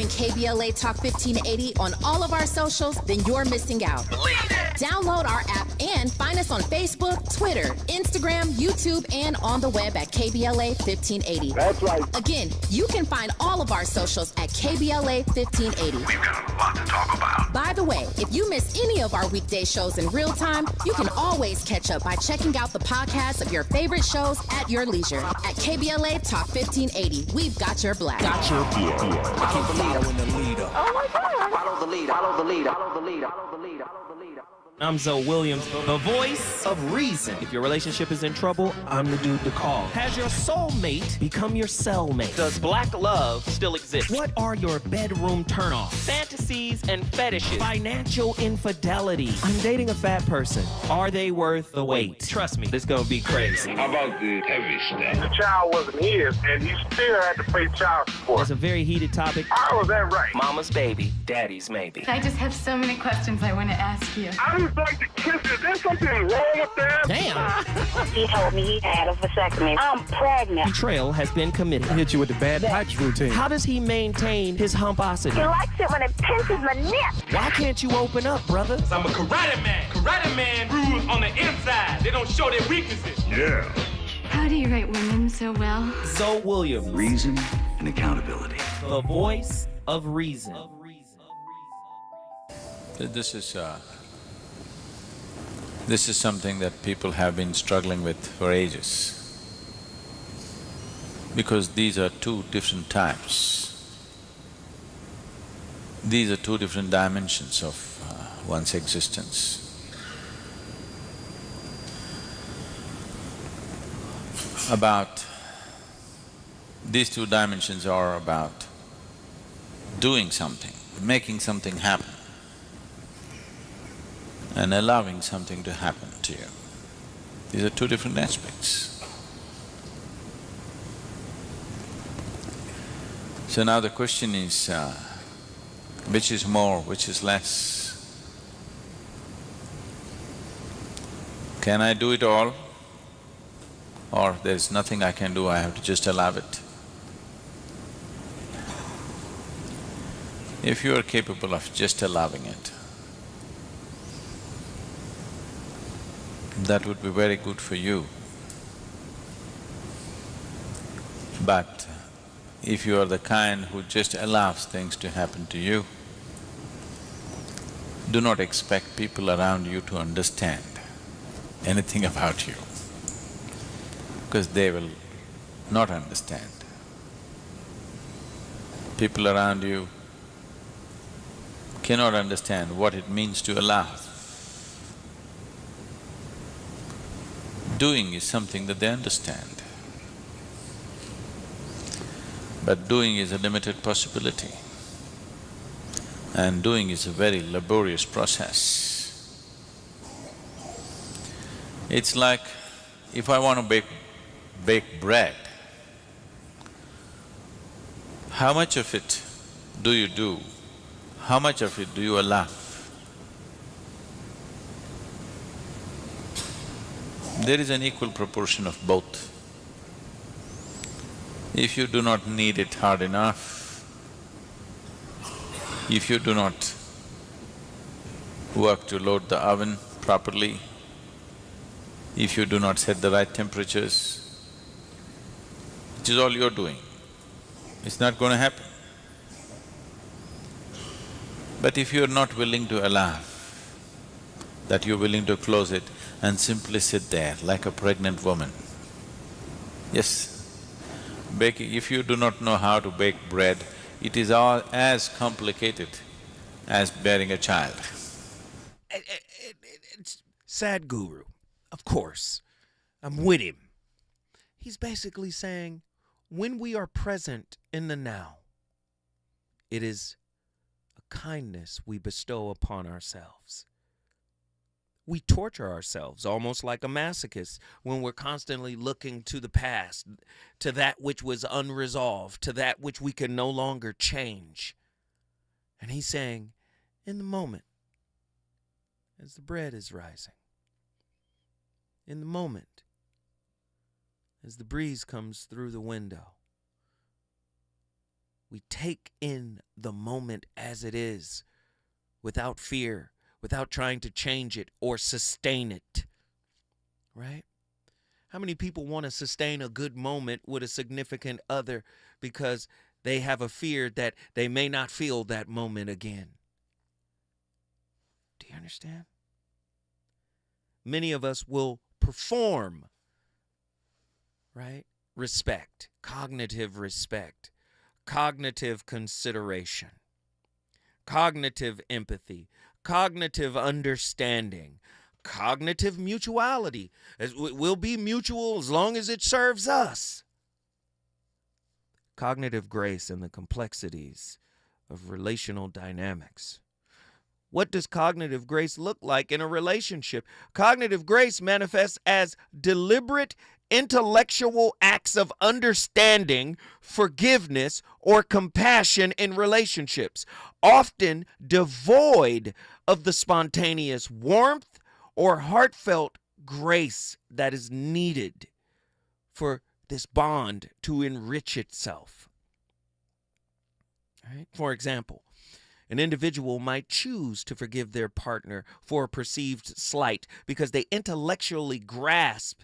following KBLA Talk 1580 on all of our socials, then you're missing out. Believe it. Download our app and find us on Facebook, Twitter, Instagram, YouTube, and on the web at KBLA 1580. That's right. Again, you can find all of our socials at KBLA 1580. We've got a lot to talk about. By the way, if you miss any of our weekday shows in real time, you can always catch up by checking out the podcast of your favorite shows at your leisure. At KBLA Talk 1580, we've got your black. Follow the leader when the leader. Oh my God. Follow the leader. Follow the leader. Follow the leader. Follow the leader. I'm Zoe Williams, the voice of reason. If your relationship is in trouble, I'm the dude to call. Has your soulmate become your cellmate? Does black love still exist? What are your bedroom turnoffs? Fantasies and fetishes. Financial infidelity. I'm dating a fat person. Are they worth the wait? Trust me, this gonna be crazy. How about the heavy stuff? The child wasn't his, and he still had to pay child support. It's a very heated topic. How was that right? Mama's baby, daddy's maybe. I just have so many questions I want to ask you. I just like to kiss it. Is there something wrong with that? Damn. He told me he had a vasectomy. I'm pregnant. Betrayal has been committed. Hit you with the bad pipes routine. How does he maintain his humposity? He likes it when it pinches my nip. Why can't you open up, brother? I'm a karate man. Karate man rules on the inside. They don't show their weaknesses. Yeah. How do you write women so well? Zoe Williams, Reason and accountability. the voice of reason. This is something that people have been struggling with for ages, because these are two different types. These are two different dimensions of one's existence. These two dimensions are about doing something, making something happen, and allowing something to happen to you. These are two different aspects. So now the question is, which is more, which is less? Can I do it all? Or there's nothing I can do, I have to just allow it? If you are capable of just allowing it, that would be very good for you. But if you are the kind who just allows things to happen to you, do not expect people around you to understand anything about you, because they will not understand. People around you cannot understand what it means to allow. Doing is something that they understand, but doing is a limited possibility, and doing is a very laborious process. It's like, if I want to bake bread, how much of it do you do? How much of it do you allow? There is an equal proportion of both. If you do not knead it hard enough, if you do not work to load the oven properly, if you do not set the right temperatures, which is all you're doing, it's not going to happen. But if you're not willing to allow, that you're willing to close it and simply sit there like a pregnant woman. Yes, baking, if you do not know how to bake bread, it is all as complicated as bearing a child. It's Sadhguru, of course. I'm with him. He's basically saying, when we are present in the now, it is a kindness we bestow upon ourselves. We torture ourselves almost like a masochist when we're constantly looking to the past, to that which was unresolved, to that which we can no longer change. And he's saying, in the moment, as the bread is rising, in the moment, as the breeze comes through the window, We take in the moment as it is, without fear, without trying to change it or sustain it, right? How many people want to sustain a good moment with a significant other because they have a fear that they may not feel that moment again? Do you understand? Many of us will perform, right? Respect, cognitive respect, cognitive consideration, cognitive empathy, cognitive understanding, cognitive mutuality. It will be mutual as long as it serves us. Cognitive grace and the complexities of relational dynamics. What does cognitive grace look like in a relationship? Cognitive grace manifests as deliberate intellectual acts of understanding, forgiveness, or compassion in relationships, often devoid of the spontaneous warmth or heartfelt grace that is needed for this bond to enrich itself. All right? For example, an individual might choose to forgive their partner for a perceived slight because they intellectually grasp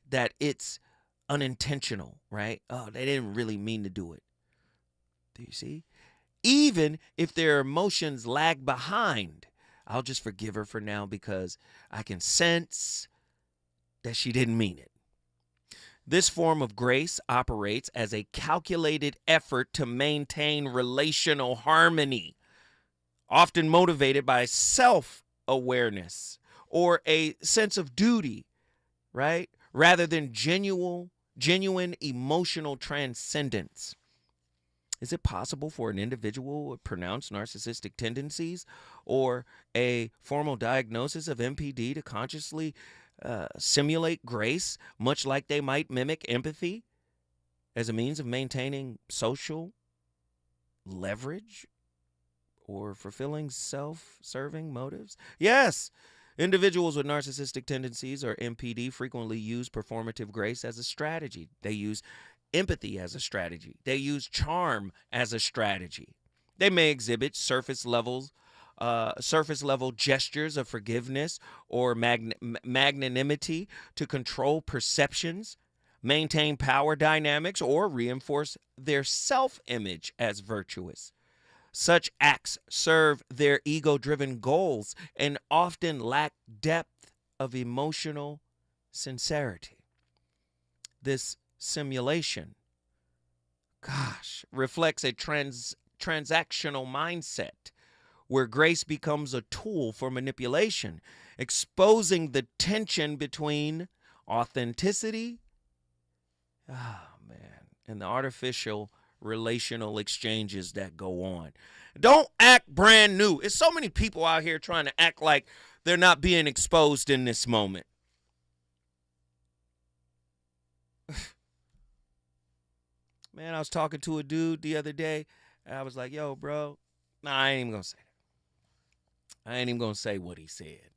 that it's unintentional, right? Oh, they didn't really mean to do it. Do you see? Even if their emotions lag behind, I'll just forgive her for now because I can sense that she didn't mean it. This form of grace operates as a calculated effort to maintain relational harmony, often motivated by self-awareness or a sense of duty, right? Rather than genuine emotional transcendence. Is it possible for an individual with pronounced narcissistic tendencies or a formal diagnosis of MPD to consciously simulate grace, much like they might mimic empathy as a means of maintaining social leverage or fulfilling self-serving motives? Yes. Individuals with narcissistic tendencies or MPD frequently use performative grace as a strategy. They use empathy as a strategy. They use charm as a strategy. They may exhibit surface level gestures of forgiveness or magnanimity to control perceptions, maintain power dynamics, or reinforce their self-image as virtuous. Such acts serve their ego-driven goals and often lack depth of emotional sincerity. This simulation, reflects a transactional mindset where grace becomes a tool for manipulation, exposing the tension between authenticity, and the artificial relational exchanges that go on. Don't act brand new. It's so many people out here trying to act like they're not being exposed in this moment. Man, I was talking to a dude the other day, and I was like, yo, bro, I ain't even going to say that. I ain't even going to say what he said.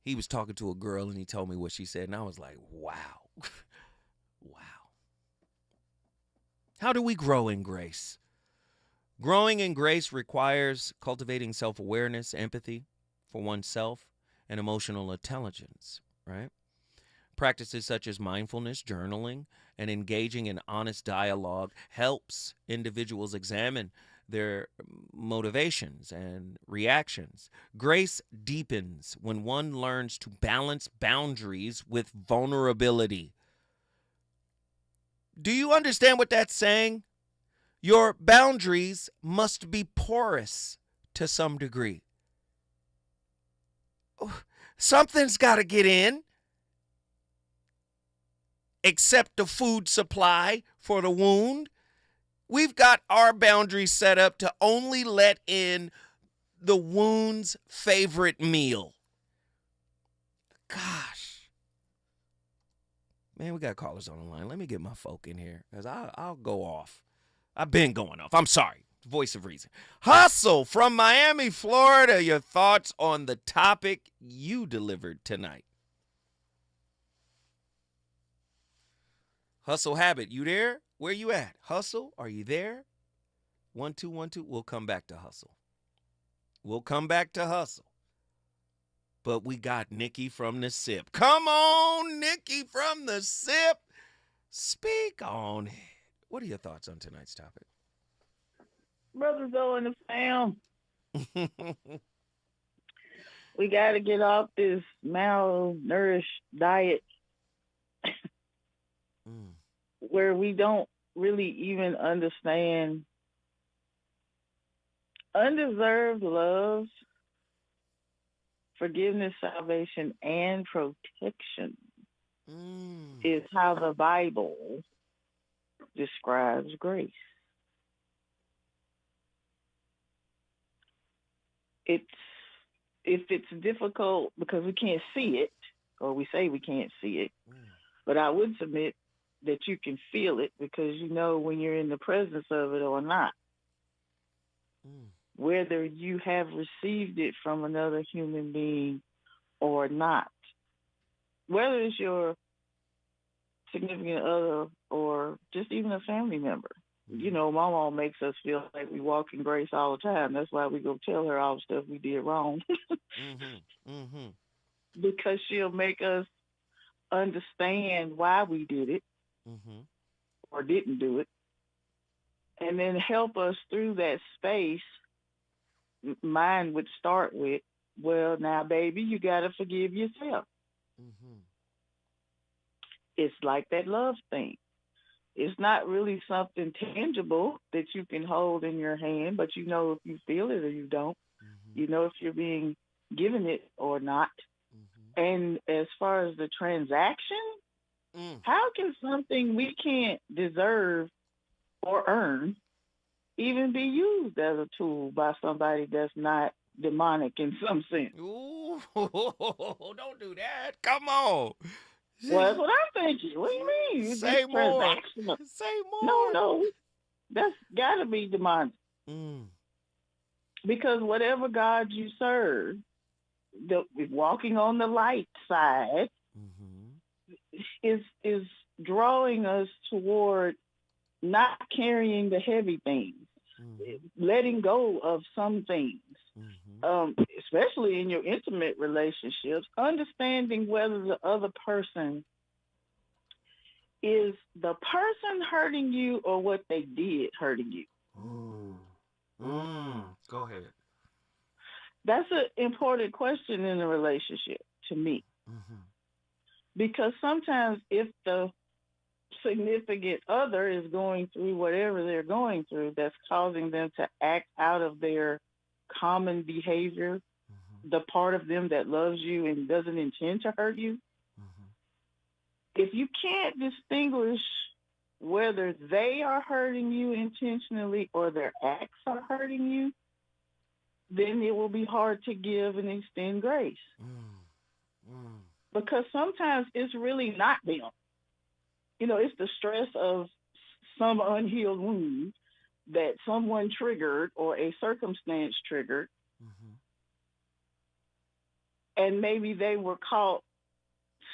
He was talking to a girl, and he told me what she said, and I was like, wow. Wow. How do we grow in grace? Growing in grace requires cultivating self-awareness, empathy for oneself, and emotional intelligence, right? Practices such as mindfulness, journaling, and engaging in honest dialogue helps individuals examine their motivations and reactions. Grace deepens when one learns to balance boundaries with vulnerability. Do you understand what that's saying? Your boundaries must be porous to some degree. Something's got to get in, except the food supply for the wound. We've got our boundaries set up to only let in the wound's favorite meal. Gosh. Man, we got callers on the line. Let me get my folk in here, because I'll go off. I've been going off. I'm sorry. Voice of reason. Hustle from Miami, Florida. Your thoughts on the topic you delivered tonight. Hustle Habit, you there? Where you at? Hustle, are you there? 1 2 1 2. We'll come back to hustle. We'll come back to hustle. But we got Nikki from the SIP. Come on, Nikki from the SIP. Speak on it. What are your thoughts on tonight's topic? Brother Zoe and the fam. We got to get off this malnourished diet where we don't really even understand undeserved love, forgiveness, salvation, and protection is how the Bible describes grace. If it's difficult because we can't see it, or we say we can't see it, but I would submit that you can feel it because you know when you're in the presence of it or not. Whether you have received it from another human being or not. Whether it's your significant other or just even a family member. You know, my mom makes us feel like we walk in grace all the time. That's why we go tell her all the stuff we did wrong. Because she'll make us understand why we did it or didn't do it. And then help us through that space. Mine would start with, well, now, baby, you got to forgive yourself. It's like that love thing. It's not really something tangible that you can hold in your hand, but you know if you feel it or you don't. You know if you're being given it or not. And as far as the transaction, how can something we can't deserve or earn even be used as a tool by somebody that's not demonic in some sense? Ooh, don't do that. Come on. Well, that's what I'm thinking. What do you mean? Say more. Transactional. Say more. No. That's got to be demonic. Because whatever God you serve, walking on the light side is drawing us toward not carrying the heavy things, letting go of some things, especially in your intimate relationships, understanding whether the other person is the person hurting you or what they did hurting you. Go ahead. That's an important question in a relationship to me. Because sometimes if the significant other is going through whatever they're going through that's causing them to act out of their common behavior, the part of them that loves you and doesn't intend to hurt you, if you can't distinguish whether they are hurting you intentionally or their acts are hurting you, then it will be hard to give and extend grace. Because sometimes it's really not them. You know, it's the stress of some unhealed wound that someone triggered or a circumstance triggered. And maybe they were caught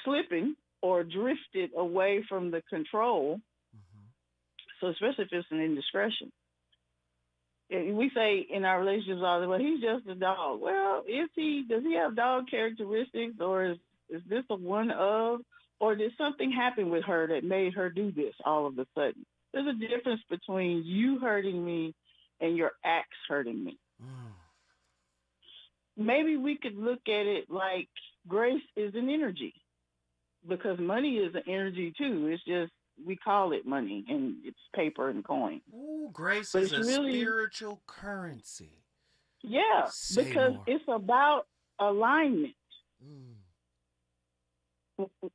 slipping or drifted away from the control. So especially if it's an indiscretion. We say in our relationships all the time, well, he's just a dog. Well, does he have dog characteristics, or is this a one of, or did something happen with her that made her do this all of a sudden? There's a difference between you hurting me and your acts hurting me. Maybe we could look at it like grace is an energy, because money is an energy too. It's just we call it money and it's paper and coin. Ooh, grace is a spiritual currency. Yeah, because it's about alignment.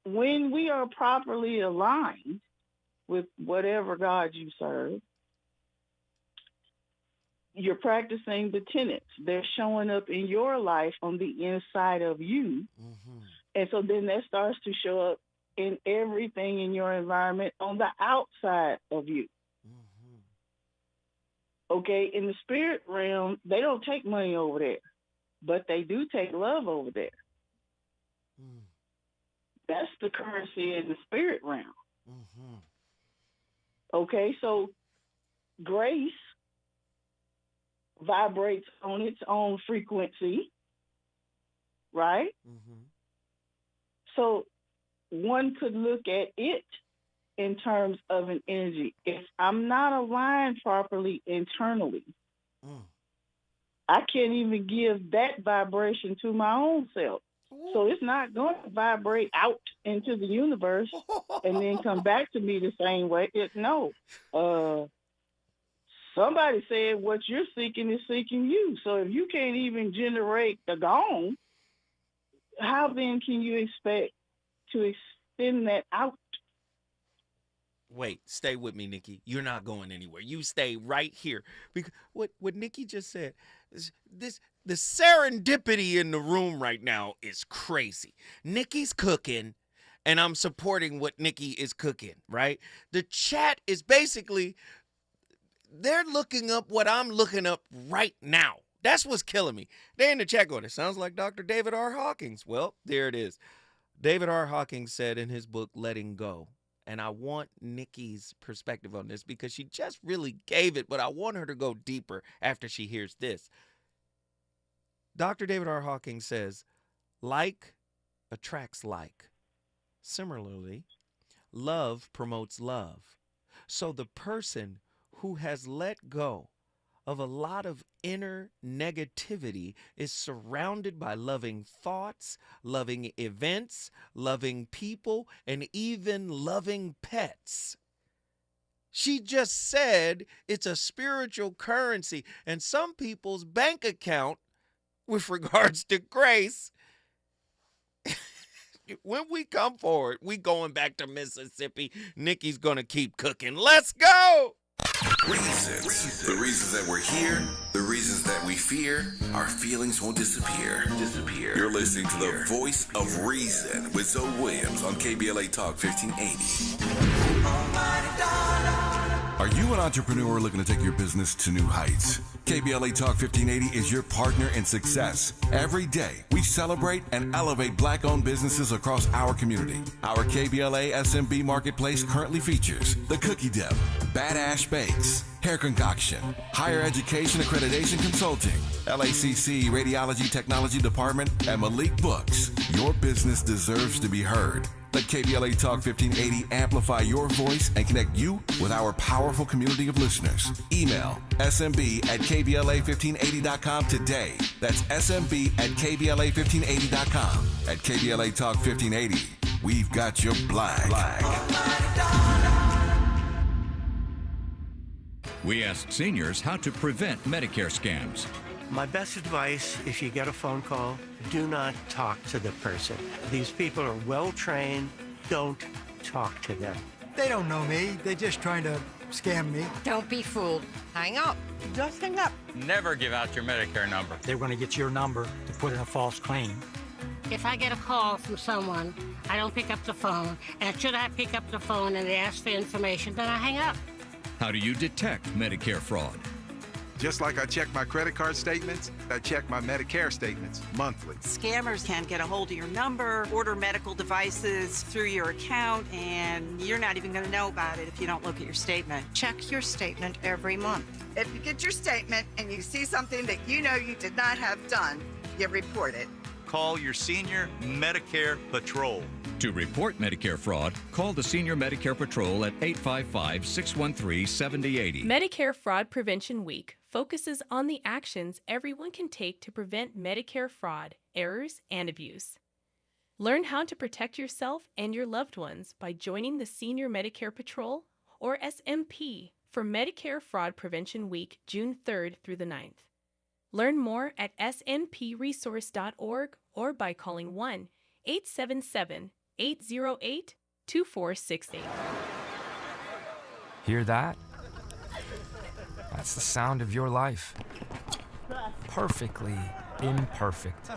When we are properly aligned with whatever God you serve, you're practicing the tenets. They're showing up in your life on the inside of you. And so then that starts to show up in everything in your environment on the outside of you. Okay, in the spirit realm, they don't take money over there, but they do take love over there. That's the currency in the spirit realm. Okay, so grace vibrates on its own frequency, right? Mm-hmm. So one could look at it in terms of an energy. If I'm not aligned properly internally, I can't even give that vibration to my own self. So it's not going to vibrate out into the universe and then come back to me the same way. Somebody said what you're seeking is seeking you. So if you can't even generate the gong, how then can you expect to extend that out? Wait, stay with me, Nikki. You're not going anywhere. You stay right here. Because what Nikki just said, the serendipity in the room right now is crazy. Nikki's cooking, and I'm supporting what Nikki is cooking, right? The chat is basically, they're looking up what I'm looking up right now. That's what's killing me. They're in the chat going, it sounds like Dr. David R. Hawkins. Well, there it is. David R. Hawkins said in his book, Letting Go. And I want Nikki's perspective on this because she just really gave it, but I want her to go deeper after she hears this. Dr. David R. Hawkins says, like attracts like. Similarly, love promotes love. So the person who has let go of a lot of inner negativity is surrounded by loving thoughts, loving events, loving people, and even loving pets. She just said it's a spiritual currency, and some people's bank account, with regards to grace, when we come forward, we going back to Mississippi. Nikki's gonna keep cooking. Let's go! Reasons. The reasons that we're here, the reasons that we fear, our feelings won't disappear. You're listening to the voice of reason with Zoe Williams on KBLA Talk 1580. Are you an entrepreneur looking to take your business to new heights? KBLA Talk 1580 is your partner in success. Every day, we celebrate and elevate Black-owned businesses across our community. Our KBLA SMB Marketplace currently features The Cookie Dip, Badass Bakes, Hair Concoction, Higher Education Accreditation Consulting, LACC Radiology Technology Department, and Malik Books. Your business deserves to be heard. Let KBLA Talk 1580 amplify your voice and connect you with our powerful community of listeners. Email smb@kbla1580.com today. That's smb@kbla1580.com. At KBLA Talk 1580, we've got your black. We asked seniors how to prevent Medicare scams. My best advice, if you get a phone call, do not talk to the person. These people are well-trained. Don't talk to them. They don't know me. They're just trying to scam me. Don't be fooled. Hang up. Just hang up. Never give out your Medicare number. They're going to get your number to put in a false claim. If I get a call from someone, I don't pick up the phone. And should I pick up the phone and they ask for information, then I hang up. How do you detect Medicare fraud? Just like I check my credit card statements, I check my Medicare statements monthly. Scammers can get a hold of your number, order medical devices through your account, and you're not even going to know about it if you don't look at your statement. Check your statement every month. If you get your statement and you see something that you know you did not have done, you report it. Call your senior Medicare Patrol. To report Medicare fraud, call the Senior Medicare Patrol at 855-613-7080. Medicare Fraud Prevention Week focuses on the actions everyone can take to prevent Medicare fraud, errors, and abuse. Learn how to protect yourself and your loved ones by joining the Senior Medicare Patrol, or SMP, for Medicare Fraud Prevention Week, June 3rd through the 9th. Learn more at snpresource.org or by calling 1-877-808-2468. Hear that? That's the sound of your life. Perfectly imperfect.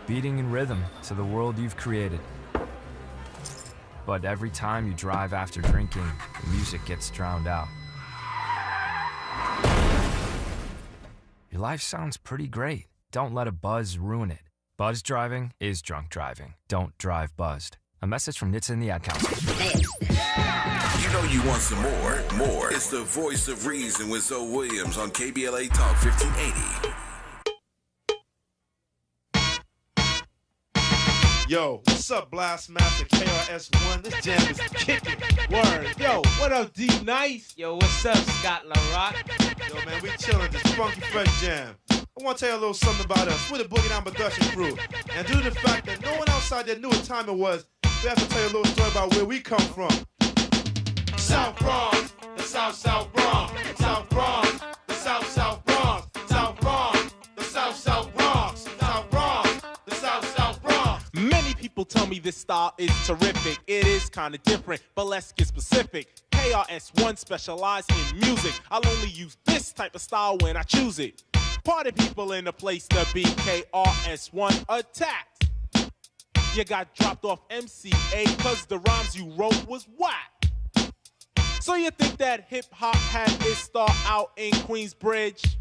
Beating in rhythm to the world you've created. But every time you drive after drinking, the music gets drowned out. Your life sounds pretty great. Don't let a buzz ruin it. Buzz driving is drunk driving. Don't drive buzzed. A message from NHTSA and the Ad Council. You know you want some more. It's the voice of reason with Zoe Williams on KBLA Talk 1580. Yo, what's up, Blast Master KRS-One? This jam is kicking. Word. Yo, what up, D Nice? Yo, what's up, Scott LaRock? Yo, man, we chilling this funky fresh jam. I want to tell you a little something about us. We're the Boogie Down Production crew. And due to the fact that no one outside there knew what time it was, we have to tell you a little story about where we come from. South Bronx, the South Bronx, South Bronx, the South Bronx, South Bronx, the South Bronx, South Bronx, the South Bronx. Many people tell me this style is terrific. It is kind of different, but let's get specific. KRS-One specialize in music. I'll only use this type of style when I choose it. Party people in the place to be. KRS-One attacked. You got dropped off MCA cause the rhymes you wrote was whack. So you think that hip-hop had its start out in Queensbridge?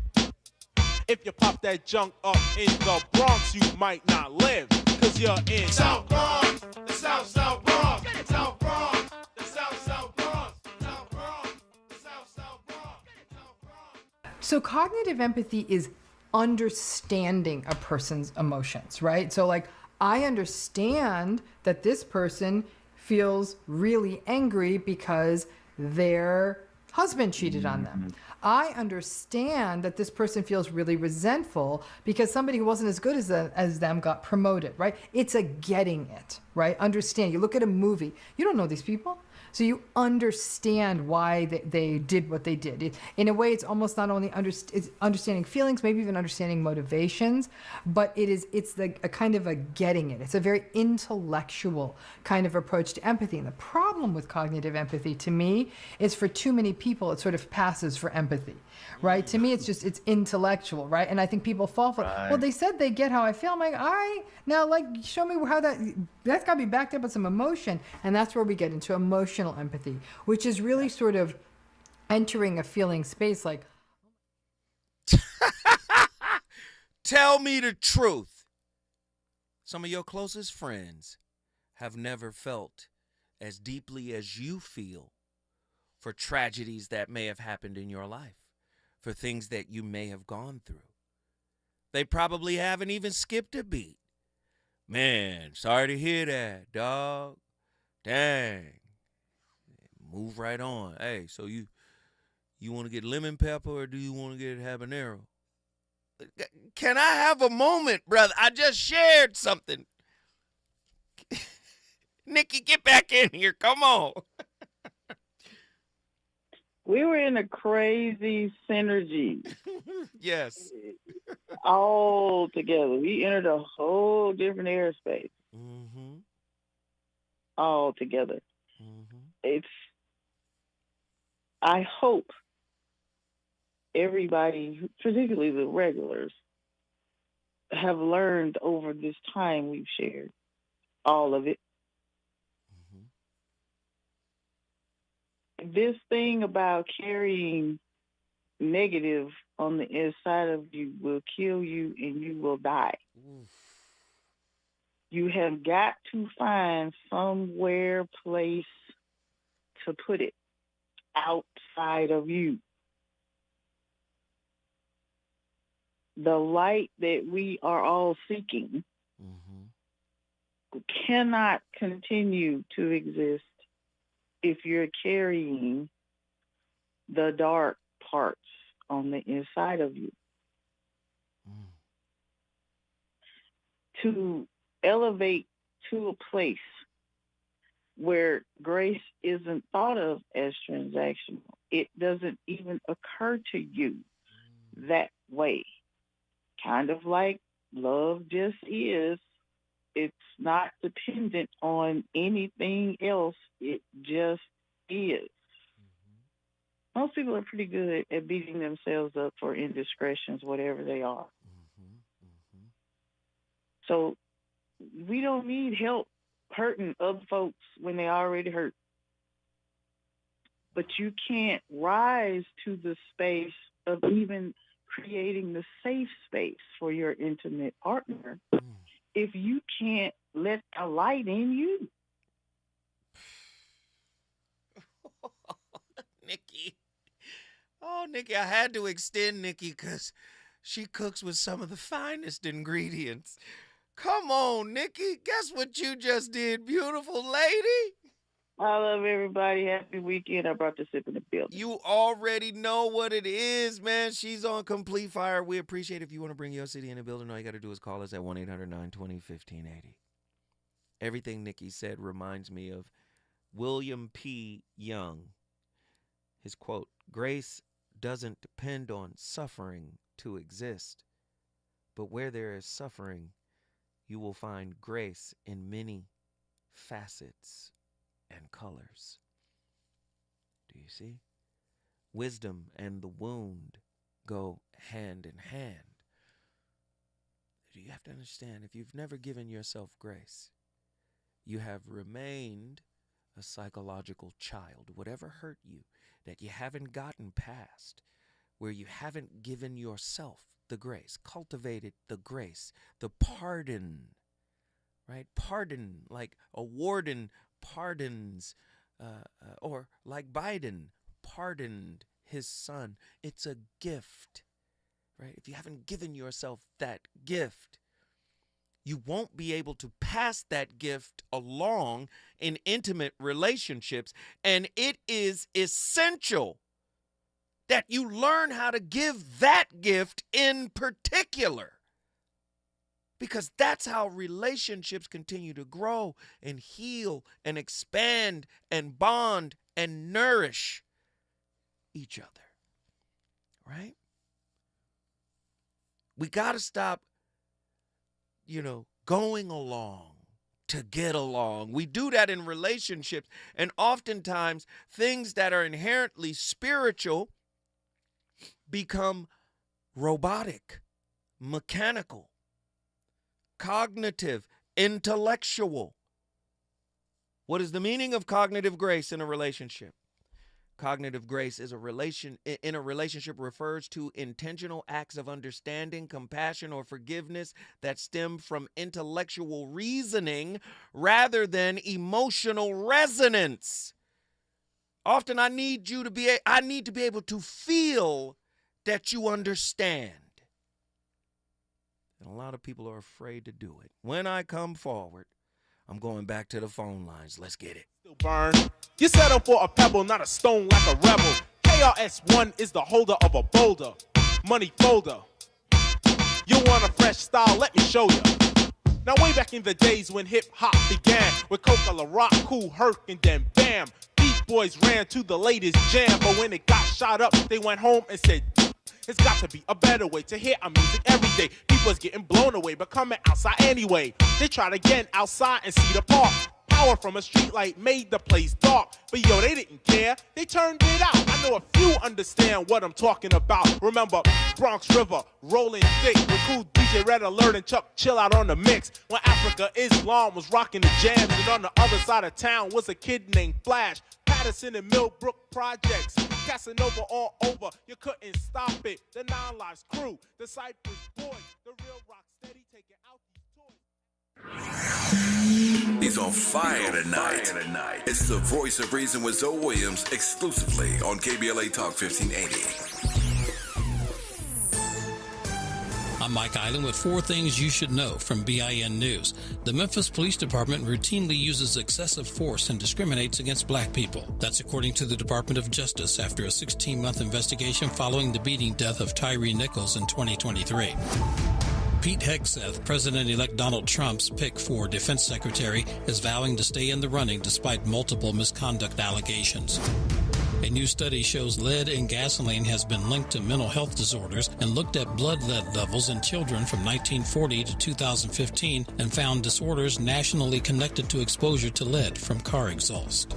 If you pop that junk up in the Bronx, you might not live, cause you're in South Bronx, the South Bronx, South Bronx, the South Bronx, South Bronx, the South Bronx. So cognitive empathy is understanding a person's emotions, right? So like, I understand that this person feels really angry because their husband cheated on them. I understand that this person feels really resentful because somebody who wasn't as good as them got promoted, right? It's a getting it, right? Understand. You look at a movie, you don't know these people. So you understand why they did what they did. In a way, it's almost not only it's understanding feelings, maybe even understanding motivations, but it's a kind of a getting it. It's a very intellectual kind of approach to empathy. And the problem with cognitive empathy, to me, is for too many people, it sort of passes for empathy, right? To me, it's intellectual, right? And I think people fall for, well, they said they get how I feel. I'm like, all right, now like show me how that's got to be backed up with some emotion. And that's where we get into emotional empathy, which is really sort of entering a feeling space like, tell me the truth. Some of your closest friends have never felt as deeply as you feel for tragedies that may have happened in your life, for things that you may have gone through. They probably haven't even skipped a beat. Man, sorry to hear that, dog. Dang. Move right on. Hey, so you want to get lemon pepper or do you want to get habanero? Can I have a moment, brother? I just shared something. Nikki, get back in here. Come on. We were in a crazy synergy. Yes. All together. We entered a whole different airspace. Mm-hmm. All together. Mm-hmm. I hope everybody, particularly the regulars, have learned over this time we've shared, all of it. This thing about carrying negative on the inside of you will kill you and you will die. You have got to find somewhere, place to put it outside of you. The light that we are all seeking cannot continue to exist if you're carrying the dark parts on the inside of you. To elevate to a place where grace isn't thought of as transactional, it doesn't even occur to you that way. Kind of like love just is. It's not dependent on anything else. It just is. Most people are pretty good at beating themselves up for indiscretions, whatever they are. So we don't need help hurting other folks when they already hurt. But you can't rise to the space of even creating the safe space for your intimate partner if you can't let a light in you. Nikki. Oh, Nikki, I had to extend Nikki because she cooks with some of the finest ingredients. Come on, Nikki. Guess what you just did, beautiful lady? I love everybody. Happy weekend. I brought the sip in the building. You already know what it is, man. She's on complete fire. We appreciate it. If you want to bring your city in the building, all you got to do is call us at 1-800-920-1580. Everything Nikki said reminds me of William P. Young. His quote, "Grace doesn't depend on suffering to exist, but where there is suffering, you will find grace in many facets and colors." Do you see? Wisdom and the wound go hand in hand. You have to understand, if you've never given yourself grace, you have remained a psychological child. Whatever hurt you that you haven't gotten past, where you haven't given yourself the grace, cultivated the grace, the pardon, right? Pardon, like a warden pardons, or like Biden pardoned his son. It's a gift, right? If you haven't given yourself that gift, you won't be able to pass that gift along in intimate relationships. And it is essential that you learn how to give that gift in particular, because that's how relationships continue to grow and heal and expand and bond and nourish each other, right? We got to stop, going along to get along. We do that in relationships, and oftentimes things that are inherently spiritual become robotic, mechanical, cognitive, intellectual. What is the meaning of cognitive grace in a relationship? Cognitive grace is in a relationship refers to intentional acts of understanding, compassion, or forgiveness that stem from intellectual reasoning rather than emotional resonance. Often I need to be able to feel that you understand. And a lot of people are afraid to do it. When I come forward, I'm going back to the phone lines. Let's get it. Burn. You settle for a pebble, not a stone like a rebel. KRS-One is the holder of a boulder. Money folder. You want a fresh style? Let me show you. Now way back in the days when hip-hop began, with Coca La Rock, Kool Herc, and then bam, Beat Boys ran to the latest jam. But when it got shot up, they went home and said, it's got to be a better way to hear our music every day. People's getting blown away, but coming outside anyway. They tried again outside and see the park. Power from a streetlight made the place dark. But yo, they didn't care. They turned it out. I know a few understand what I'm talking about. Remember Bronx River, Rolling Thick, with cool DJ Red Alert and Chuck Chill out on the mix. When Africa Islam was rocking the jams, and on the other side of town was a kid named Flash. Patterson and Millbrook Projects, Casanova all over. You couldn't stop it. The Nine Lives crew, the Cypress Boys, the real rock steady taking out these toys. He's on fire tonight. It's the Voice of Reason with Zoe Williams, exclusively on KBLA Talk 1580. I'm Mike Island with 4 things you should know from BIN News. The Memphis Police Department routinely uses excessive force and discriminates against black people. That's according to the Department of Justice after a 16-month investigation following the beating death of Tyree Nichols in 2023. Pete Hegseth, President-elect Donald Trump's pick for defense secretary, is vowing to stay in the running despite multiple misconduct allegations. A new study shows lead in gasoline has been linked to mental health disorders and looked at blood lead levels in children from 1940 to 2015 and found disorders nationally connected to exposure to lead from car exhaust.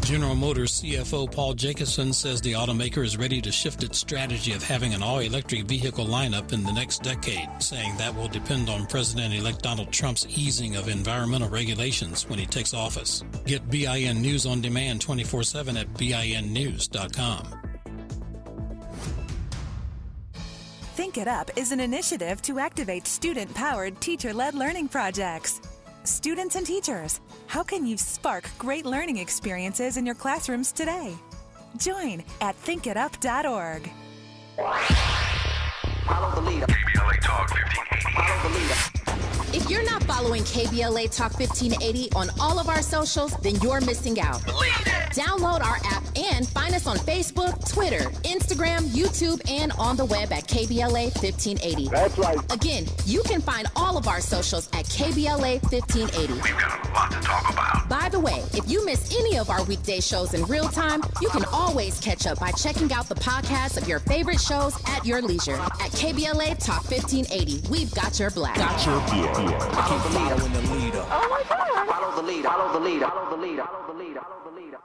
General Motors CFO Paul Jacobson says the automaker is ready to shift its strategy of having an all-electric vehicle lineup in the next decade, saying that will depend on President-elect Donald Trump's easing of environmental regulations when he takes office. Get BIN News on demand 24/7 at BINnews.com. Think It Up is an initiative to activate student-powered, teacher-led learning projects. Students and teachers, how can you spark great learning experiences in your classrooms today? Join at thinkitup.org. Follow the leader. KBLA Talk 1580. Follow the leader. If you're not following KBLA Talk 1580 on all of our socials, then you're missing out. Download our app and find us on Facebook, Twitter, Instagram, YouTube, and on the web at KBLA 1580. That's right. Again, you can find all of our socials at KBLA 1580. We've got a lot to talk about. By the way, if you miss any of our weekday shows in real time, you can always catch up by checking out the podcast of your favorite shows at your leisure. At KBLA Talk 1580, we've got your black. Got your black. Follow the leader. Following the leader. Oh my God. Follow the leader. Follow the leader. Follow the leader. Follow the leader. Follow the leader.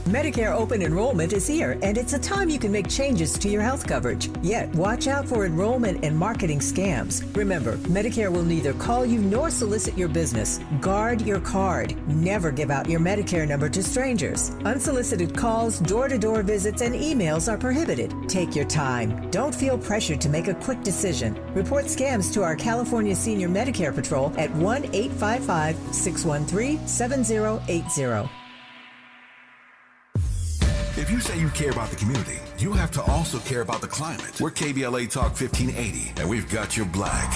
Medicare open enrollment is here, and it's a time you can make changes to your health coverage. Yet, watch out for enrollment and marketing scams. Remember, Medicare will neither call you nor solicit your business. Guard your card. Never give out your Medicare number to strangers. Unsolicited calls, door-to-door visits, and emails are prohibited. Take your time. Don't feel pressured to make a quick decision. Report scams to our California Senior Medicare Patrol at 1-855-613-7080. If you say you care about the community, you have to also care about the climate. We're KBLA Talk 1580, and we've got your black.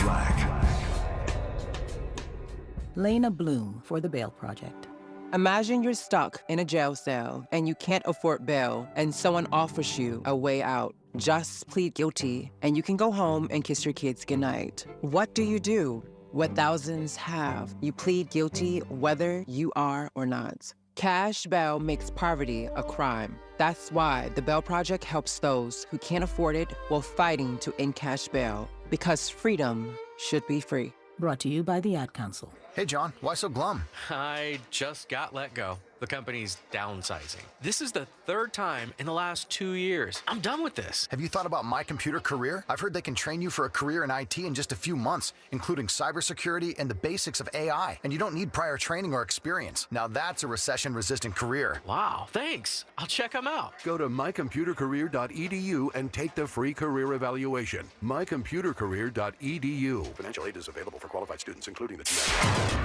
Lena Bloom for the Bail Project. Imagine you're stuck in a jail cell and you can't afford bail and someone offers you a way out. Just plead guilty and you can go home and kiss your kids goodnight. What do you do? What thousands have. You plead guilty whether you are or not. Cash bail makes poverty a crime. That's why the Bail Project helps those who can't afford it while fighting to end cash bail. Because freedom should be free. Brought to you by the Ad Council. Hey, John, why so glum? I just got let go. The company's downsizing. This is the third time in the last 2 years. I'm done with this. Have you thought about My Computer Career? I've heard they can train you for a career in IT in just a few months, including cybersecurity and the basics of AI. And you don't need prior training or experience. Now that's a recession-resistant career. Wow, thanks. I'll check them out. Go to mycomputercareer.edu and take the free career evaluation. mycomputercareer.edu. Financial aid is available for qualified students, including the TIA.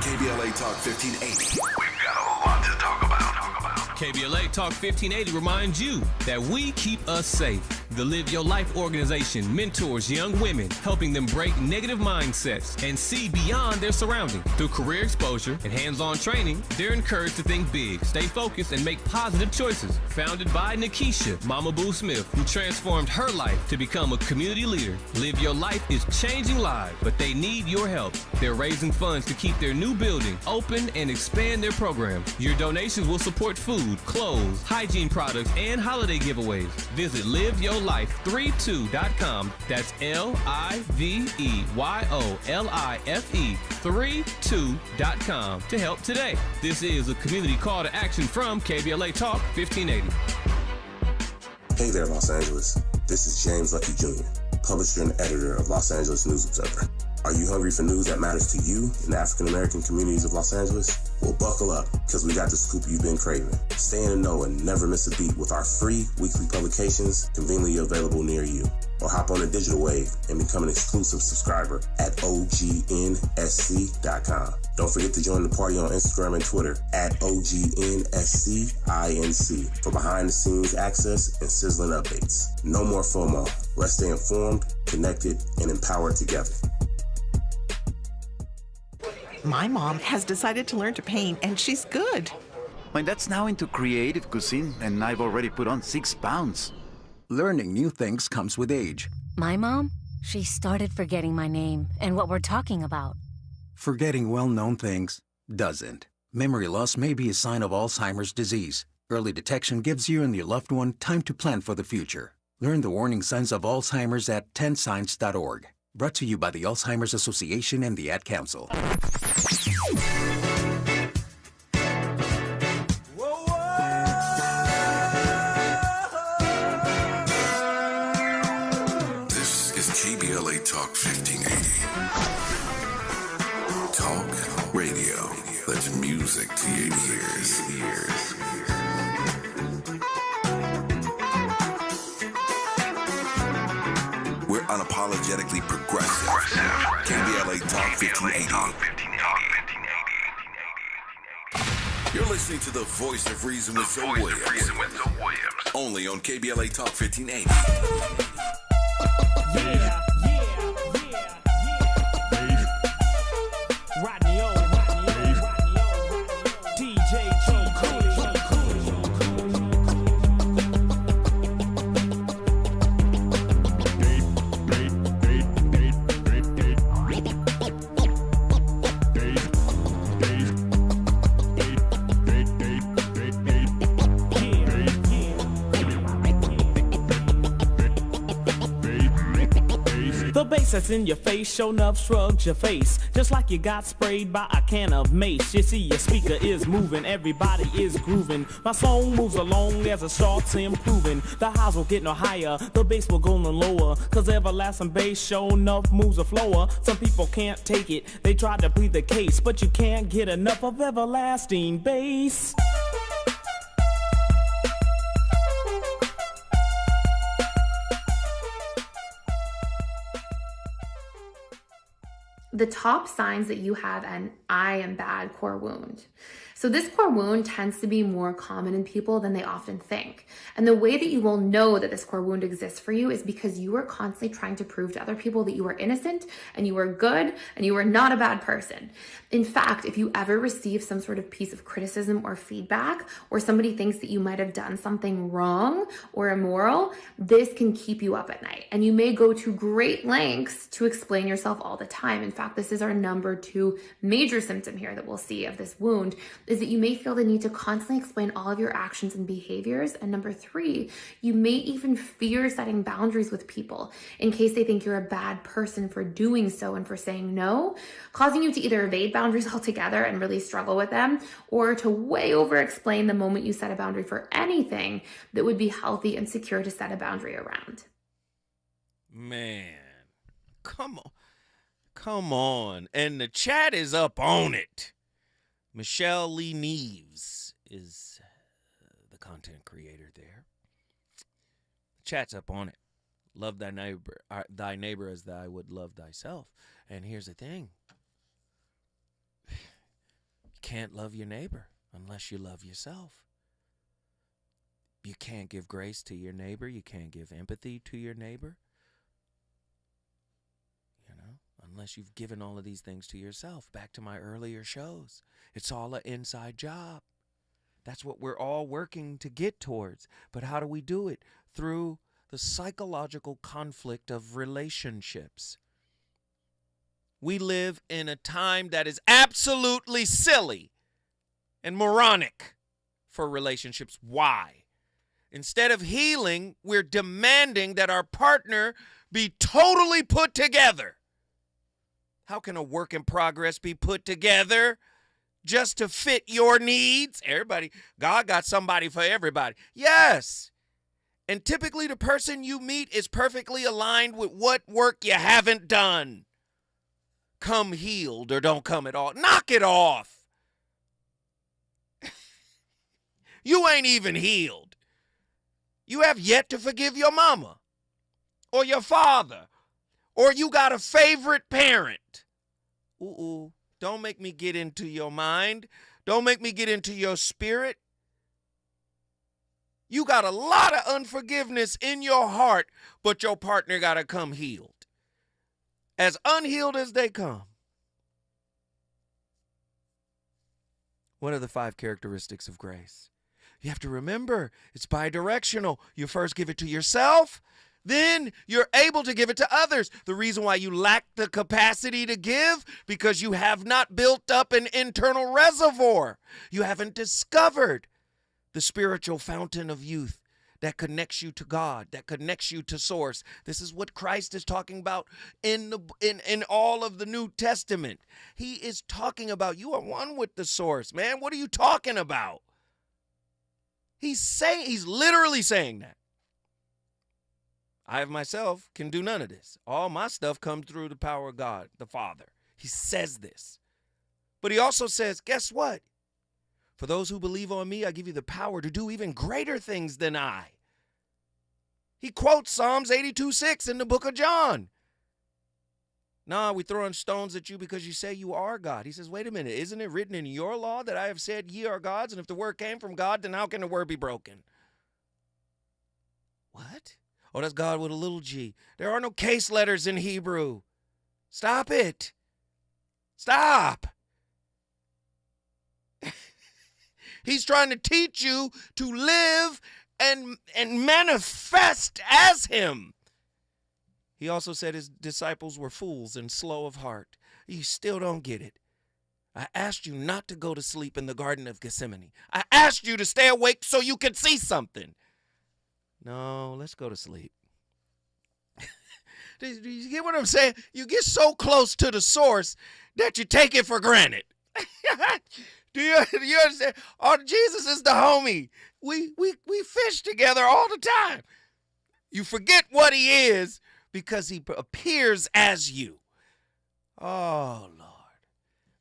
KBLA Talk 1580. We've got a lot to talk about. KBLA Talk 1580 reminds you that we keep us safe. The Live Your Life organization mentors young women, helping them break negative mindsets and see beyond their surroundings. Through career exposure and hands-on training, they're encouraged to think big, stay focused, and make positive choices. Founded by Nikisha Mama Boo Smith, who transformed her life to become a community leader. Live Your Life is changing lives, but they need your help. They're raising funds to keep their new building open and expand their programs. Your donations will support food, clothes, hygiene products, and holiday giveaways. Visit liveyourlife32.com. That's LIVEYOLIFE32.com to help today. This is a community call to action from KBLA Talk 1580. Hey there, Los Angeles. This is James Lucky Jr., publisher and editor of Los Angeles News Observer. Are you hungry for news that matters to you in the African-American communities of Los Angeles? Well, buckle up, because we got the scoop you've been craving. Stay in the know and never miss a beat with our free weekly publications conveniently available near you. Or hop on the digital wave and become an exclusive subscriber at OGNSC.com. Don't forget to join the party on Instagram and Twitter at OGNSCINC for behind-the-scenes access and sizzling updates. No more FOMO. Let's stay informed, connected, and empowered together. My mom has decided to learn to paint, and she's good. My dad's now into creative cuisine, and I've already put on 6 pounds. Learning new things comes with age. My mom, she started forgetting my name and what we're talking about. Forgetting well-known things doesn't. Memory loss may be a sign of Alzheimer's disease. Early detection gives you and your loved one time to plan for the future. Learn the warning signs of Alzheimer's at 10signs.org. Brought to you by the Alzheimer's Association and the Ad Council. This is KBLA Talk 1580. Talk radio. That's music to your ears. We're unapologetically progressive. KBLA Talk 1580. You're listening to the voice of reason with Zoe Williams. Only on KBLA Talk 1580. Yeah. Rodney O. DJ Joe Cooley. The bass that's in your face, show enough shrugs your face, just like you got sprayed by a can of mace. You see, your speaker is moving, everybody is grooving. My song moves along as it starts improving. The highs will get no higher, the bass will go no lower, cause everlasting bass show enough moves a flower. Some people can't take it, they try to plead the case, but you can't get enough of everlasting bass. The top signs that you have an I am bad core wound. So this core wound tends to be more common in people than they often think. And the way that you will know that this core wound exists for you is because you are constantly trying to prove to other people that you are innocent and you are good and you are not a bad person. In fact, if you ever receive some sort of piece of criticism or feedback, or somebody thinks that you might have done something wrong or immoral, this can keep you up at night. And you may go to great lengths to explain yourself all the time. In fact, this is our number 2 major symptom here that we'll see of this wound, is that you may feel the need to constantly explain all of your actions and behaviors. And number 3, you may even fear setting boundaries with people in case they think you're a bad person for doing so and for saying no, causing you to either evade boundaries altogether and really struggle with them, or to way over explain the moment you set a boundary for anything that would be healthy and secure to set a boundary around. Man, come on. And the chat is up on it. Michelle Lee Neves is the content creator there. The chat's up on it. Love thy neighbor as thou would love thyself. And here's the thing. You can't love your neighbor unless you love yourself. You can't give grace to your neighbor. You can't give empathy to your neighbor. Unless you've given all of these things to yourself. Back to my earlier shows. It's all an inside job. That's what we're all working to get towards. But how do we do it? Through the psychological conflict of relationships. We live in a time that is absolutely silly and moronic for relationships. Why? Instead of healing, we're demanding that our partner be totally put together. How can a work in progress be put together just to fit your needs? God got somebody for everybody. Yes. And typically the person you meet is perfectly aligned with what work you haven't done. Come healed or don't come at all. Knock it off. You ain't even healed. You have yet to forgive your mama or your father, or you got a favorite parent. Don't make me get into your mind. Don't make me get into your spirit. You got a lot of unforgiveness in your heart, but your partner got to come healed. As unhealed as they come. What are the 5 characteristics of grace? You have to remember, it's bidirectional. You first give it to yourself, then you're able to give it to others. The reason why you lack the capacity to give, because you have not built up an internal reservoir. You haven't discovered the spiritual fountain of youth that connects you to God, that connects you to source. This is what Christ is talking about in all of the New Testament. He is talking about you are one with the source, man. What are you talking about? He's literally saying that. I of myself can do none of this. All my stuff comes through the power of God, the Father. He says this. But he also says, guess what? For those who believe on me, I give you the power to do even greater things than I. He quotes Psalms 82:6 in the book of John. Nah, we throwing stones at you because you say you are God. He says, wait a minute, isn't it written in your law that I have said ye are gods? And if the word came from God, then how can the word be broken? What? Oh, that's God with a little g. There are no case letters in Hebrew. Stop it. Stop. He's trying to teach you to live and manifest as him. He also said his disciples were fools and slow of heart. You still don't get it. I asked you not to go to sleep in the Garden of Gethsemane. I asked you to stay awake so you could see something. No, let's go to sleep. Do you get what I'm saying? You get so close to the source that you take it for granted. Do you understand? Oh, Jesus is the homie. We fish together all the time. You forget what he is because he appears as you. Oh, Lord.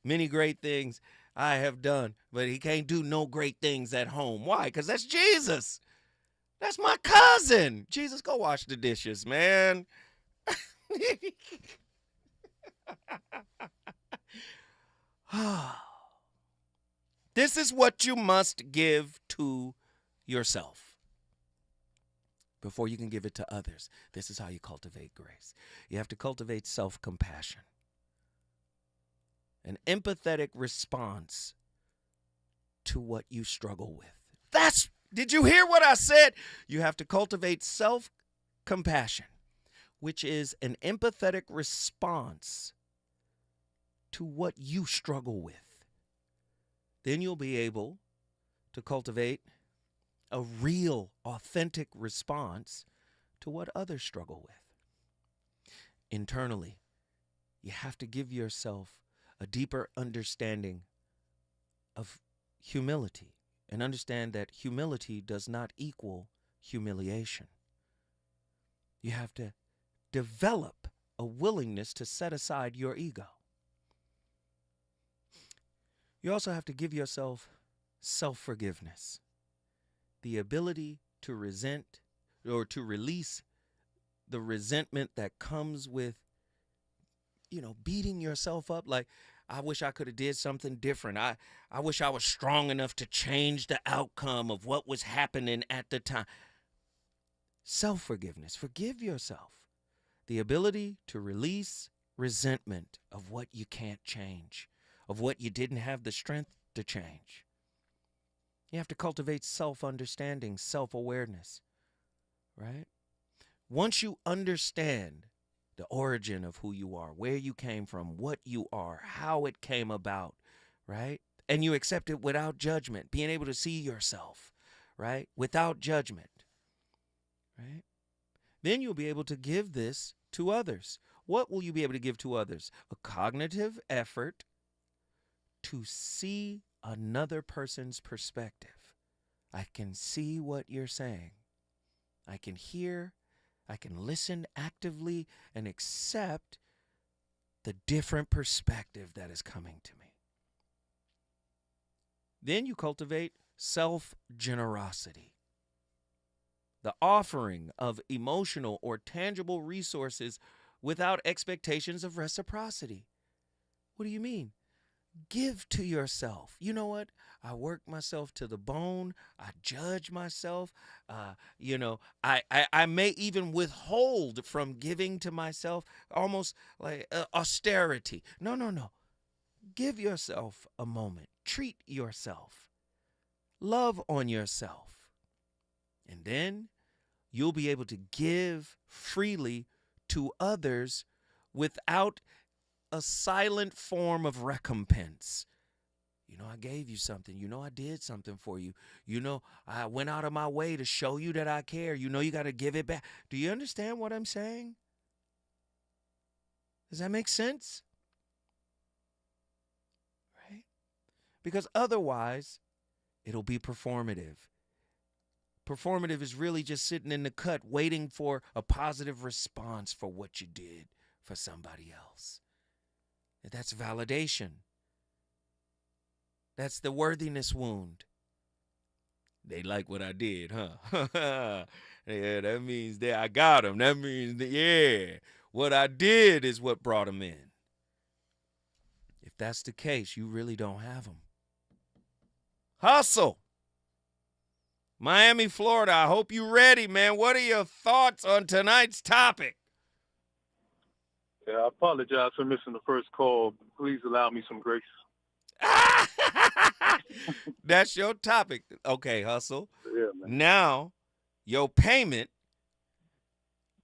Many great things I have done, but he can't do no great things at home. Why? Because that's Jesus. That's my cousin. Jesus, go wash the dishes, man. This is what you must give to yourself before you can give it to others. This is how you cultivate grace. You have to cultivate self-compassion, an empathetic response to what you struggle with. Did you hear what I said? You have to cultivate self-compassion, which is an empathetic response to what you struggle with. Then you'll be able to cultivate a real, authentic response to what others struggle with. Internally, you have to give yourself a deeper understanding of humility and understand that humility does not equal humiliation. You have to develop a willingness to set aside your ego. You also have to give yourself self-forgiveness, the ability to resent or to release the resentment that comes with, beating yourself up. Like, I wish I could have did something different. I wish I was strong enough to change the outcome of what was happening at the time. Self-forgiveness. Forgive yourself. The ability to release resentment of what you can't change, of what you didn't have the strength to change. You have to cultivate self-understanding, self-awareness, right? Once you understand the origin of who you are, where you came from, what you are, how it came about, right? And you accept it without judgment, being able to see yourself, right? Without judgment, right? Then you'll be able to give this to others. What will you be able to give to others? A cognitive effort to see another person's perspective. I can see what you're saying. I can hear, I can listen actively and accept the different perspective that is coming to me. Then you cultivate self-generosity, the offering of emotional or tangible resources without expectations of reciprocity. What do you mean? Give to yourself. You know what? I work myself to the bone. I judge myself. I may even withhold from giving to myself, almost like austerity. No. Give yourself a moment. Treat yourself. Love on yourself. And then you'll be able to give freely to others without a silent form of recompense. I gave you something. I did something for you. I went out of my way to show you that I care. You got to give it back. Do you understand what I'm saying? Does that make sense? Right? Because otherwise, it'll be performative. Performative is really just sitting in the cut waiting for a positive response for what you did for somebody else. That's validation. That's the worthiness wound. They like what I did, huh? Yeah, that means that I got them. That means that, yeah. What I did is what brought him in. If that's the case, you really don't have him. Hustle. Miami, Florida. I hope you're ready, man. What are your thoughts on tonight's topic? Yeah, I apologize for missing the first call. Please allow me some grace. That's your topic. Okay, Hustle. Yeah, man. Now, your payment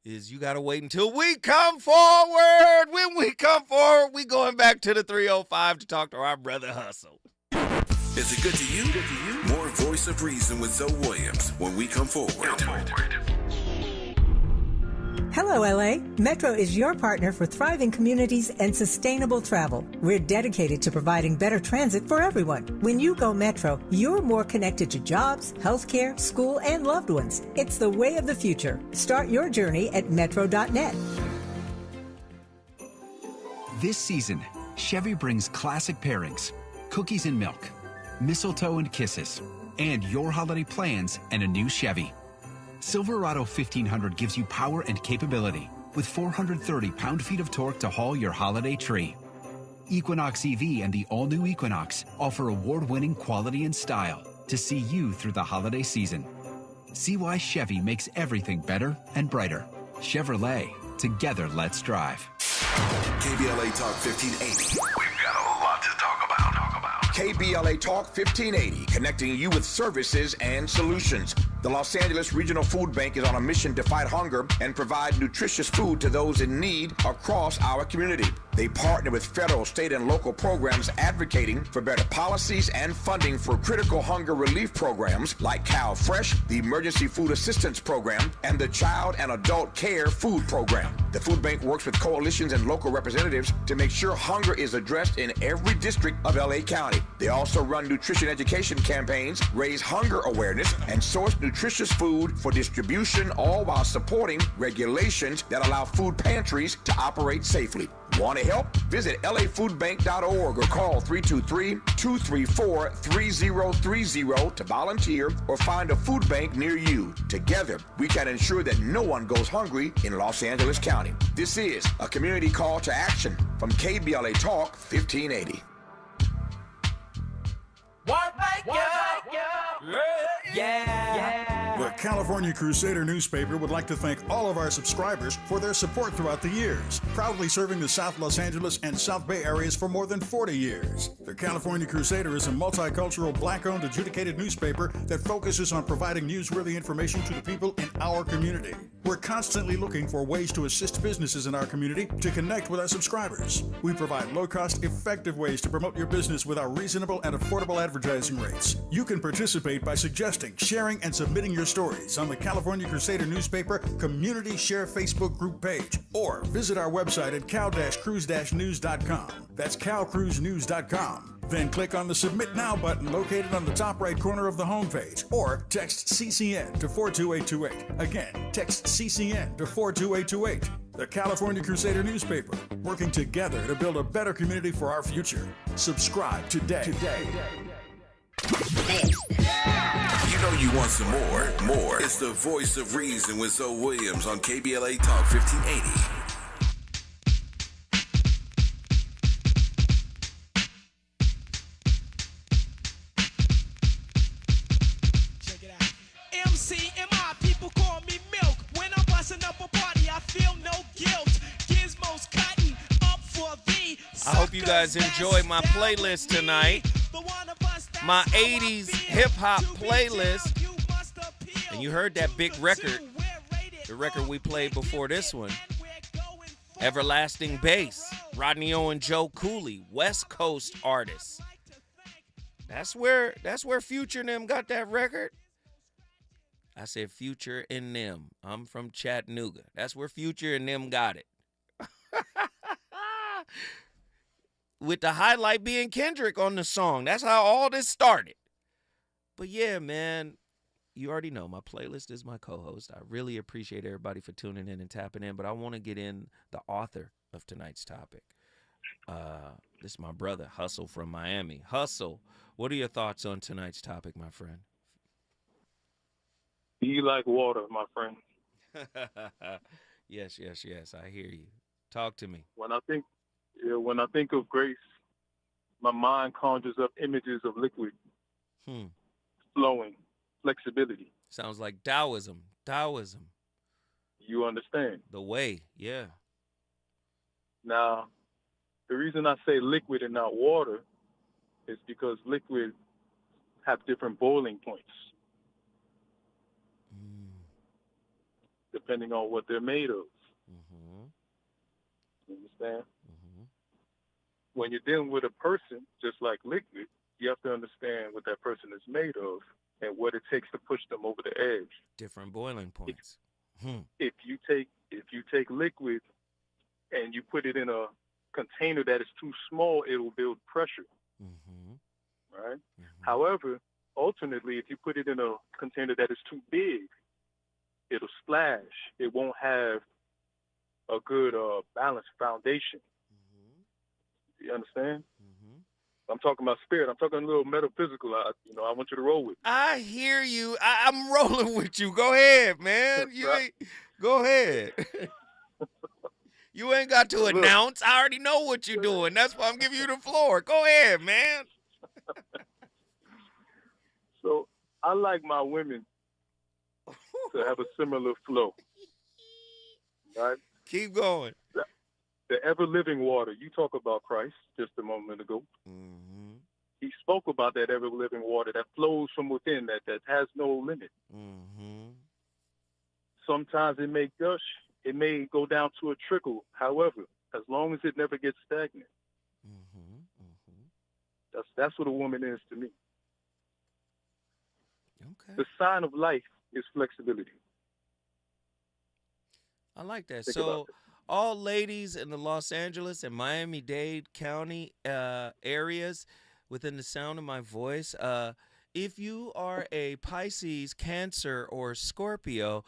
is you got to wait until we come forward. When we come forward, we going back to the 305 to talk to our brother Hustle. Is it good to you? More Voice of Reason with Zoe Williams when we come forward. Hello, LA. Metro is your partner for thriving communities and sustainable travel. We're dedicated to providing better transit for everyone. When you go Metro, you're more connected to jobs, healthcare, school, and loved ones. It's the way of the future. Start your journey at metro.net. This season, Chevy brings classic pairings, cookies and milk, mistletoe and kisses, and your holiday plans and a new Chevy. Silverado 1500 gives you power and capability with 430 pound-feet of torque to haul your holiday tree. Equinox EV and the all-new Equinox offer award-winning quality and style to see you through the holiday season. See why Chevy makes everything better and brighter. Chevrolet, together let's drive. KBLA Talk 1580. We've got a lot to talk about. KBLA Talk 1580, connecting you with services and solutions. The Los Angeles Regional Food Bank is on a mission to fight hunger and provide nutritious food to those in need across our community. They partner with federal, state, and local programs advocating for better policies and funding for critical hunger relief programs like Cal Fresh, the Emergency Food Assistance Program, and the Child and Adult Care Food Program. The food bank works with coalitions and local representatives to make sure hunger is addressed in every district of LA County. They also run nutrition education campaigns, raise hunger awareness, and source nutritious food for distribution, all while supporting regulations that allow food pantries to operate safely. Want to help? Visit lafoodbank.org or call 323-234-3030 to volunteer or find a food bank near you. Together, we can ensure that no one goes hungry in Los Angeles County. This is a community call to action from KBLA Talk 1580. The California Crusader newspaper would like to thank all of our subscribers for their support throughout the years, proudly serving the South Los Angeles and South Bay areas for more than 40 years. The California Crusader is a multicultural, black-owned, adjudicated newspaper that focuses on providing newsworthy information to the people in our community. We're constantly looking for ways to assist businesses in our community to connect with our subscribers. We provide low-cost, effective ways to promote your business with our reasonable and affordable advertising rates. You can participate by suggesting, sharing, and submitting your stories on the California Crusader newspaper Community Share Facebook group page, or visit our website at cal-cruise-news.com. That's calcruisenews.com. Then click on the Submit Now button located on the top right corner of the homepage, or text CCN to 42828. Again, text CCN to 42828. The California Crusader newspaper, working together to build a better community for our future. Subscribe today. You know you want some more. It's the Voice of Reason with Zoe Williams on KBLA Talk 1580. I hope you guys enjoy my playlist tonight. My 80s hip-hop playlist. And you heard that big record, the record we played before this one. Everlasting Bass, Rodney O and Joe Cooley, West Coast artists. That's where Future and them got that record. I said Future and them. I'm from Chattanooga. That's where Future and them got it. With the highlight being Kendrick on the song. That's how all this started. But yeah, man, you already know my playlist is my co-host. I really appreciate everybody for tuning in and tapping in, but I want to get in the author of tonight's topic. This is my brother, Hustle from Miami. Hustle, what are your thoughts on tonight's topic, my friend? Be like water, my friend. Yes, I hear you. Talk to me. When I think of grace, my mind conjures up images of liquid, flowing, flexibility. Sounds like Taoism. Taoism. You understand? The way, yeah. Now, the reason I say liquid and not water is because liquid have different boiling points, depending on what they're made of. You understand? When you're dealing with a person, just like liquid, you have to understand what that person is made of and what it takes to push them over the edge. Different boiling points. If you take liquid and you put it in a container that is too small, it will build pressure. Right? However, alternately, if you put it in a container that is too big, it'll splash. It won't have a good balanced foundation. You understand? I'm talking about spirit. I'm talking a little metaphysical. I want you to roll with me. I hear you. I'm rolling with you. Go ahead, man. Go ahead. You ain't got to announce. I already know what you're doing. That's why I'm giving you the floor. Go ahead, man. So I like my women to have a similar flow. Right? Keep going. The ever-living water. You talk about Christ just a moment ago. He spoke about that ever-living water that flows from within, that has no limit. Sometimes it may gush. It may go down to a trickle. However, as long as it never gets stagnant. That's what a woman is to me. Okay. The sign of life is flexibility. I like that. Think So about it. all ladies in the Los Angeles and Miami-Dade County areas within the sound of my voice, if you are a Pisces, Cancer, or Scorpio,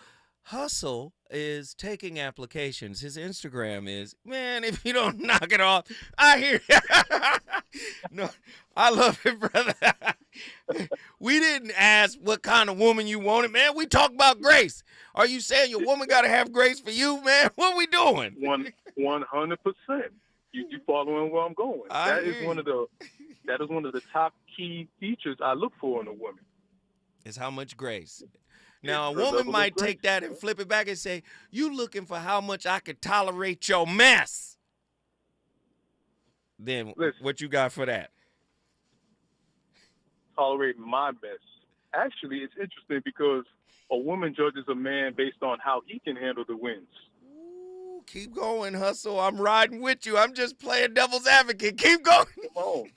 Hustle is taking applications. His Instagram is, man, if you don't knock it off, I hear No, I love it, brother. We didn't ask what kind of woman you wanted, man. We talk about grace. Are you saying your woman got to have grace for you, man? What we doing? 100%. You following where I'm going. That is one of the top key features I look for in a woman. Is how much grace. Now, a woman might take that and flip it back and say, you looking for how much I could tolerate your mess. Then what you got for that? Tolerate my mess. Actually, it's interesting because a woman judges a man based on how he can handle the winds. Ooh, keep going, Hustle. I'm riding with you. I'm just playing devil's advocate. Keep going. Come on.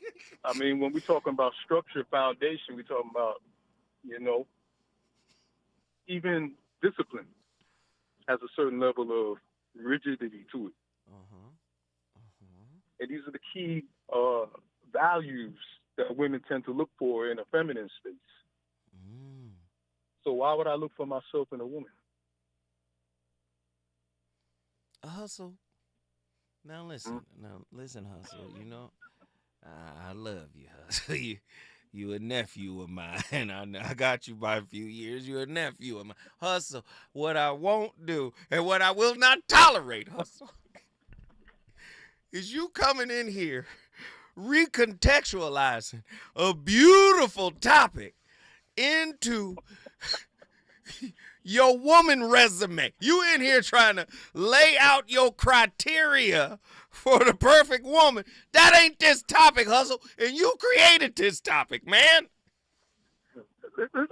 I mean, when we're talking about structure, foundation, we're talking about, even discipline has a certain level of rigidity to it. And these are the key values that women tend to look for in a feminine space. So why would I look for myself in a woman? Hustle. Now listen, Hustle. I love you, Hustle. You a nephew of mine. I got you by a few years. You're a nephew of mine. Hustle. What I won't do and what I will not tolerate, Hustle, is you coming in here recontextualizing a beautiful topic into your woman resume. You in here trying to lay out your criteria for the perfect woman. That ain't this topic, Hustle. And you created this topic, man.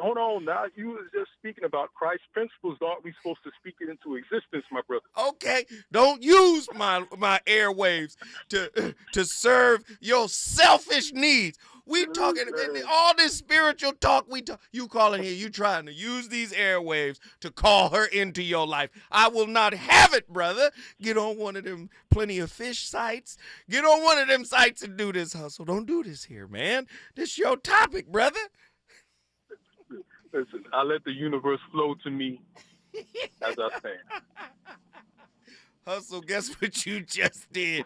Hold on now. You was just speaking about Christ's principles. Aren't we supposed to speak it into existence, my brother? Okay. Don't use my airwaves to serve your selfish needs. We talking all this spiritual talk. You calling here. You trying to use these airwaves to call her into your life. I will not have it, brother. Get on one of them plenty of fish sites. Get on one of them sites and do this, Hustle. Don't do this here, man. This your topic, brother. Listen, I let the universe flow to me as I stand. Hustle, guess what you just did?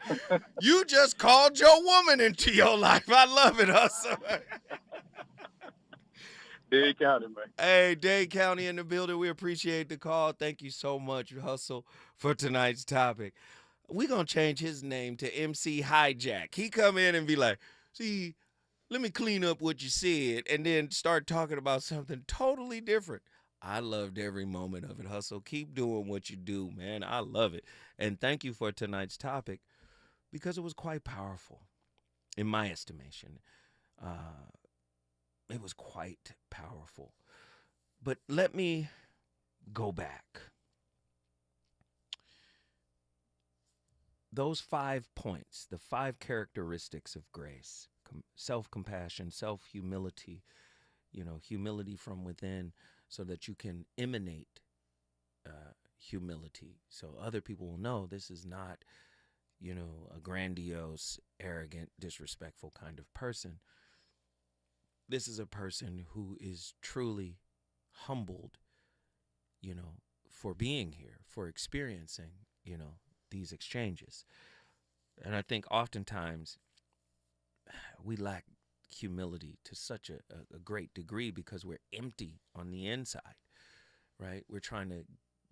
You just called your woman into your life. I love it, Hustle. Dade County, man. Hey, Dade County in the building. We appreciate the call. Thank you so much, Hustle, for tonight's topic. we going to change his name to MC Hijack. He come in and be like, see, let me clean up what you said, and then start talking about something totally different. I loved every moment of it, Hustle. Keep doing what you do, man. I love it. And thank you for tonight's topic, because it was quite powerful, in my estimation. It was quite powerful. But let me go back. Those 5 points, the 5 characteristics of grace, self-compassion, self-humility, humility from within, so that you can emanate humility. So other people will know this is not, a grandiose, arrogant, disrespectful kind of person. This is a person who is truly humbled, for being here, for experiencing, these exchanges. And I think oftentimes we lack humility to such a great degree because we're empty on the inside, right? We're trying to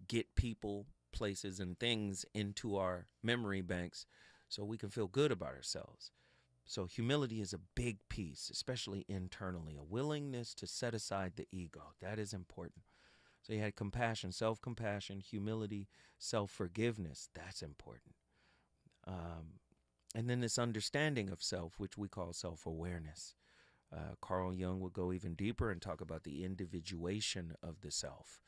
get people, places, and things into our memory banks so we can feel good about ourselves. So humility is a big piece, especially internally, a willingness to set aside the ego. That is important. So you had compassion, self-compassion, humility, self-forgiveness. That's important. And then this understanding of self, which we call self-awareness. Carl Jung would go even deeper and talk about the individuation of the self,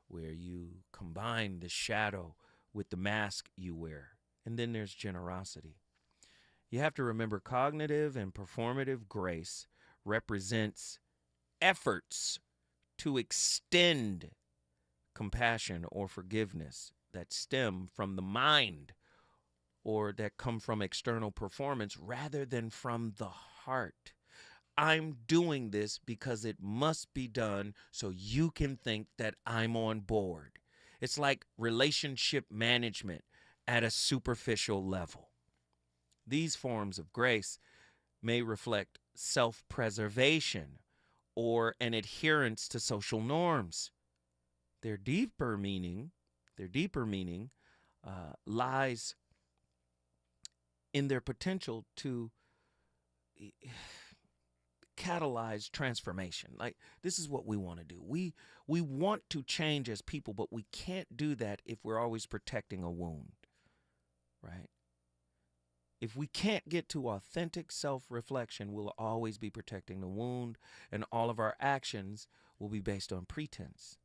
where you combine the shadow with the mask you wear. And then there's generosity. You have to remember, cognitive and performative grace represents efforts to extend compassion or forgiveness that stem from the mind or that come from external performance rather than from the heart. I'm doing this because it must be done so you can think that I'm on board. It's like relationship management at a superficial level. These forms of grace may reflect self-preservation or an adherence to social norms. Their deeper meaning lies in their potential to catalyze transformation. Like, this is what we want to do. We want to change as people, but we can't do that if we're always protecting a wound, right? If we can't get to authentic self-reflection, we'll always be protecting the wound, and all of our actions will be based on pretense.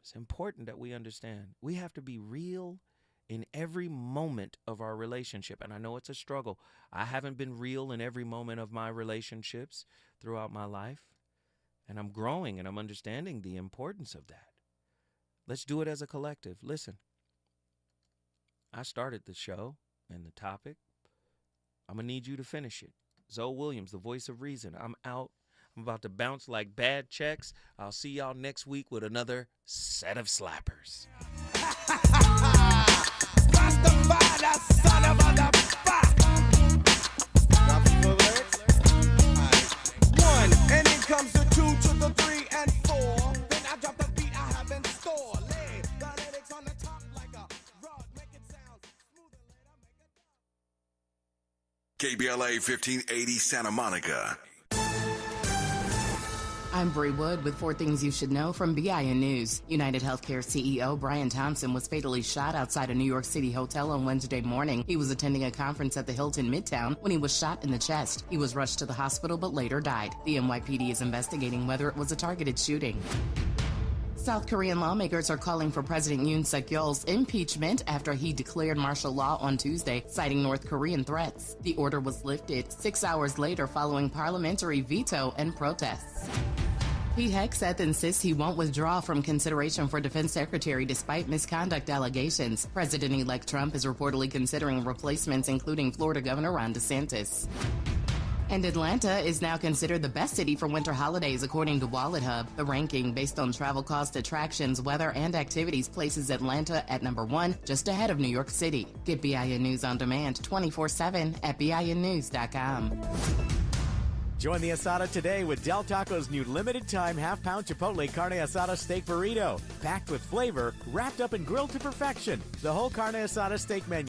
It's important that we understand we have to be real in every moment of our relationship. And I know it's a struggle. I haven't been real in every moment of my relationships throughout my life. And I'm growing and I'm understanding the importance of that. Let's do it as a collective. Listen, I started the show and the topic. I'm going to need you to finish it. Zoe Williams, the voice of reason. I'm out. I'm about to bounce like bad checks. I'll see y'all next week with another set of slappers. One, and then comes the 2 to the 3 and 4. Then I drop the beat I have in store. Lay the lyrics on the top like a rug, make it sound smoother later, make it KBLA 1580 Santa Monica. I'm Bree Wood with 4 things you should know from BIN News. United Healthcare CEO Brian Thompson was fatally shot outside a New York City hotel on Wednesday morning. He was attending a conference at the Hilton Midtown when he was shot in the chest. He was rushed to the hospital but later died. The NYPD is investigating whether it was a targeted shooting. South Korean lawmakers are calling for President Yoon Suk-yeol's impeachment after he declared martial law on Tuesday, citing North Korean threats. The order was lifted 6 hours later following parliamentary veto and protests. Pete Hegseth insists he won't withdraw from consideration for defense secretary despite misconduct allegations. President-elect Trump is reportedly considering replacements, including Florida Governor Ron DeSantis. And Atlanta is now considered the best city for winter holidays, according to Wallet Hub. The ranking, based on travel cost, attractions, weather, and activities, places Atlanta at number 1, just ahead of New York City. Get BIN News on demand 24/7 at BINnews.com. Join the asada today with Del Taco's new limited-time half-pound Chipotle Carne Asada Steak Burrito. Packed with flavor, wrapped up and grilled to perfection. The whole Carne Asada steak menu